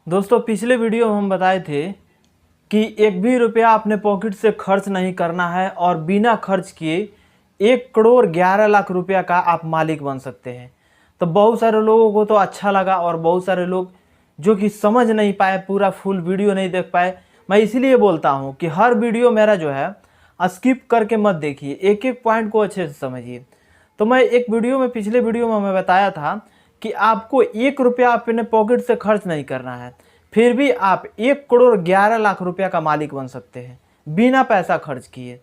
दोस्तों पिछले वीडियो में हम बताए थे कि एक भी रुपया अपने पॉकेट से खर्च नहीं करना है और बिना खर्च किए 1 करोड़ 11 लाख रुपया का आप मालिक बन सकते हैं। तो बहुत सारे लोगों को तो अच्छा लगा और बहुत सारे लोग जो कि समझ नहीं पाए, पूरा फुल वीडियो नहीं देख पाए। मैं इसीलिए बोलता हूँ कि हर वीडियो मेरा जो है स्किप करके मत देखिए, एक एक पॉइंट को अच्छे से समझिए। तो मैं एक वीडियो में, पिछले वीडियो में मैं बताया था कि आपको 1 रुपया अपने पॉकेट से खर्च नहीं करना है, फिर भी आप 1 करोड़ 11 लाख रुपया का मालिक बन सकते हैं बिना पैसा खर्च किए।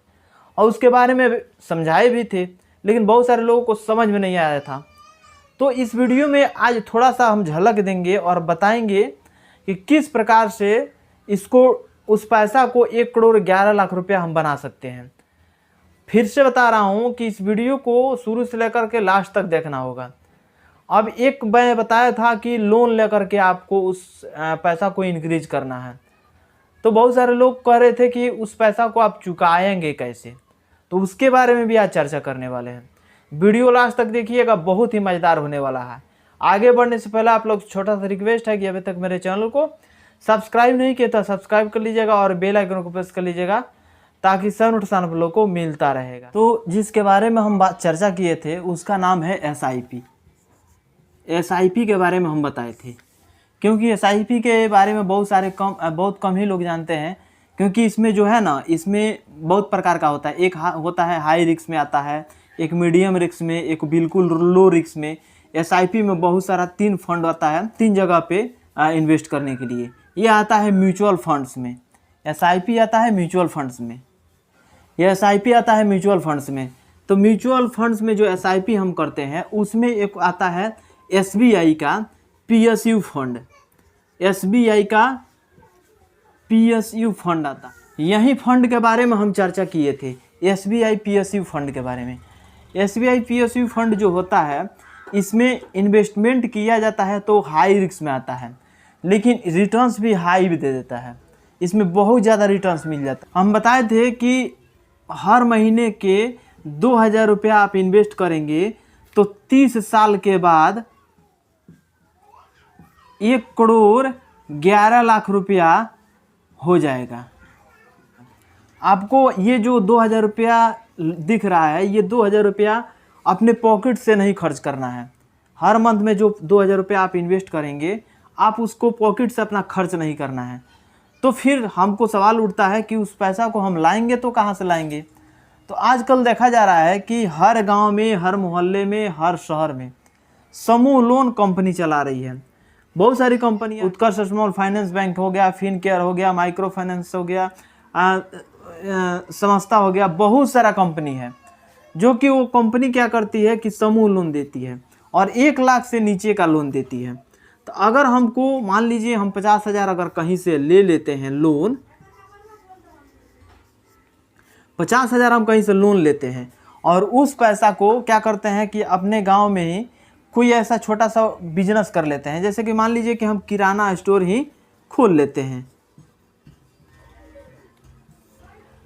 और उसके बारे में समझाए भी थे, लेकिन बहुत सारे लोगों को समझ में नहीं आया था। तो इस वीडियो में आज थोड़ा सा हम झलक देंगे और बताएंगे कि किस प्रकार से इसको, उस पैसा को 1 करोड़ 11 लाख रुपया हम बना सकते हैं। फिर से बता रहा हूँ कि इस वीडियो को शुरू से लेकर के लास्ट तक देखना होगा। अब एक मैं बताया था कि लोन लेकर के आपको उस पैसा को इंक्रीज करना है। तो बहुत सारे लोग कह रहे थे कि उस पैसा को आप चुकाएंगे कैसे, तो उसके बारे में भी आज चर्चा करने वाले हैं। वीडियो लास्ट तक देखिएगा, बहुत ही मज़ेदार होने वाला है। आगे बढ़ने से पहले आप लोग छोटा सा रिक्वेस्ट है कि अभी तक मेरे चैनल को सब्सक्राइब नहीं किया तो सब्सक्राइब कर लीजिएगा और बेल आइकन को प्रेस कर लीजिएगा ताकि सब नोटिफिकेशन आप लोग को मिलता रहेगा। तो जिसके बारे में हम चर्चा किए थे उसका नाम है SIP। SIP के बारे में हम बताए थे, क्योंकि SIP के बारे में बहुत कम ही लोग जानते हैं। क्योंकि इसमें जो है ना, इसमें बहुत प्रकार का होता है। एक होता है हाई रिस्क में आता है, एक मीडियम रिस्क में, एक बिल्कुल लो रिस्क में। SIP में बहुत सारा 3 फंड आता है, 3 जगह पे इन्वेस्ट करने के लिए। ये आता है म्यूचुअल फंड्स में, SIP आता है म्यूचुअल फंड्स में, ये SIP आता है म्यूचुअल फंड्स में। तो म्यूचुअल फंड्स में जो SIP हम करते हैं उसमें एक आता है SBI का PSU फंड, SBI का PSU फंड आता। यही फंड के बारे में हम चर्चा किए थे, SBI PSU फंड के बारे में। SBI PSU फंड जो होता है इसमें इन्वेस्टमेंट किया जाता है तो हाई रिस्क में आता है, लेकिन रिटर्न्स भी हाई भी दे देता है। इसमें बहुत ज़्यादा रिटर्न्स मिल जाता है। हम बताए थे कि हर महीने के 2000 रुपया आप इन्वेस्ट करेंगे तो 30 साल के बाद 1 करोड़ 11 लाख रुपया हो जाएगा। आपको ये जो 2000 रुपया दिख रहा है, ये 2000 रुपया अपने पॉकेट से नहीं खर्च करना है। हर मंथ में जो 2000 रुपया आप इन्वेस्ट करेंगे, आप उसको पॉकेट से अपना खर्च नहीं करना है। तो फिर हमको सवाल उठता है कि उस पैसा को हम लाएंगे तो कहाँ से लाएंगे। तो आजकल देखा जा रहा है कि हर गांव में, हर मोहल्ले में, हर शहर में समूह लोन कंपनी चला रही है। बहुत सारी कंपनियां, उत्कर्ष स्मॉल फाइनेंस बैंक हो गया, फिनकेयर हो गया, माइक्रो फाइनेंस हो गया, समस्ता हो गया, बहुत सारा कंपनी है जो कि वो कंपनी क्या करती है कि समूह लोन देती है और 1 लाख से नीचे का लोन देती है। तो अगर हमको, मान लीजिए हम 50,000 अगर कहीं से ले लेते हैं लोन, 50,000 हम कहीं से लोन लेते हैं और उस पैसा को क्या करते हैं कि अपने गांव में ही कोई ऐसा छोटा सा बिजनेस कर लेते हैं। जैसे कि मान लीजिए कि हम किराना स्टोर ही खोल लेते हैं।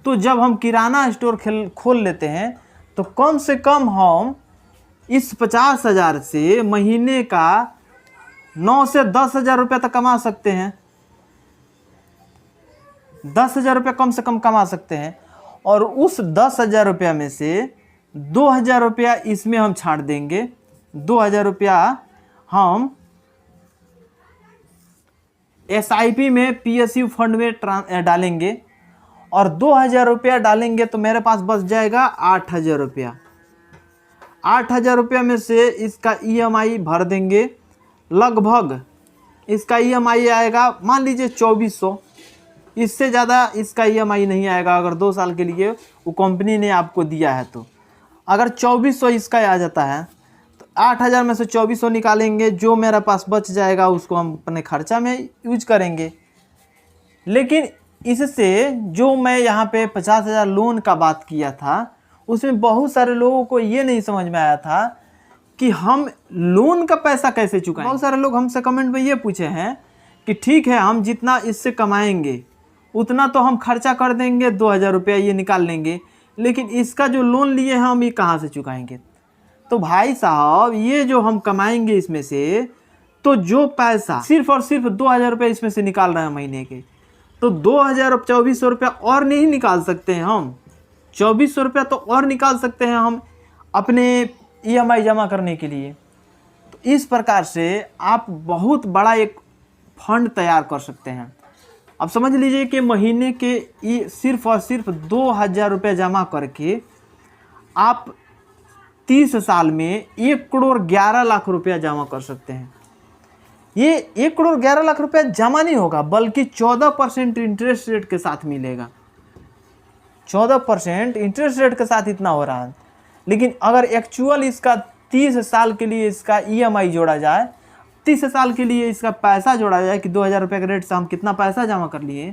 तो जब हम किराना स्टोर खोल लेते हैं तो कम से कम हम इस 50,000 से महीने का 9 से 10,000 रुपया तक कमा सकते हैं। 10,000 रुपया कम से कम कमा सकते हैं। और उस 10,000 रुपया में से 2,000 रुपया इसमें हम छांट देंगे, 2,000 रुपया हम SIP में PSU फंड में डालेंगे और 2,000 रुपया डालेंगे तो मेरे पास बच जाएगा 8,000 रुपया। 8,000 रुपया में से इसका EMI भर देंगे। लगभग इसका EMI आएगा, मान लीजिए 2,400। इससे ज़्यादा इसका EMI नहीं आएगा अगर 2 साल के लिए वो कंपनी ने आपको दिया है। तो अगर 2,400 इसका आ जाता है तो 8,000 में से 2,400 निकालेंगे, जो मेरा पास बच जाएगा उसको हम अपने खर्चा में यूज करेंगे। लेकिन इससे जो मैं यहाँ पे 50,000 लोन का बात किया था, उसमें बहुत सारे लोगों को ये नहीं समझ में आया था कि हम लोन का पैसा कैसे चुकाएं। बहुत सारे लोग हमसे कमेंट में ये पूछे हैं कि ठीक है, हम जितना इससे कमाएंगे उतना तो हम खर्चा कर देंगे, 2,000 रुपया ये निकाल लेंगे, लेकिन इसका जो लोन लिए हैं हम ये कहाँ से चुकाएंगे। तो भाई साहब, ये जो हम कमाएंगे इसमें से तो जो पैसा सिर्फ और सिर्फ 2,000 रुपये इसमें से निकाल रहे हैं महीने के, तो 2,024 रुपया और नहीं निकाल सकते हैं हम? 2400 रुपया तो और निकाल सकते हैं हम अपने EMI जमा करने के लिए। तो इस प्रकार से आप बहुत बड़ा एक फंड तैयार कर सकते हैं। अब समझ लीजिए कि महीने के सिर्फ और सिर्फ 2,000 रुपये जमा करके आप 30 साल में 1,11,00,000 रुपया जमा कर सकते हैं। ये 1,11,00,000 रुपया जमा नहीं होगा, बल्कि 14% इंटरेस्ट रेट के साथ मिलेगा। 14% इंटरेस्ट रेट के साथ इतना हो रहा है। लेकिन अगर एक्चुअल इसका 30 साल के लिए इसका EMI जोड़ा जाए, 30 साल के लिए इसका पैसा जोड़ा जाए कि 2,000 रुपये के रेट से हम कितना पैसा जमा कर लिए,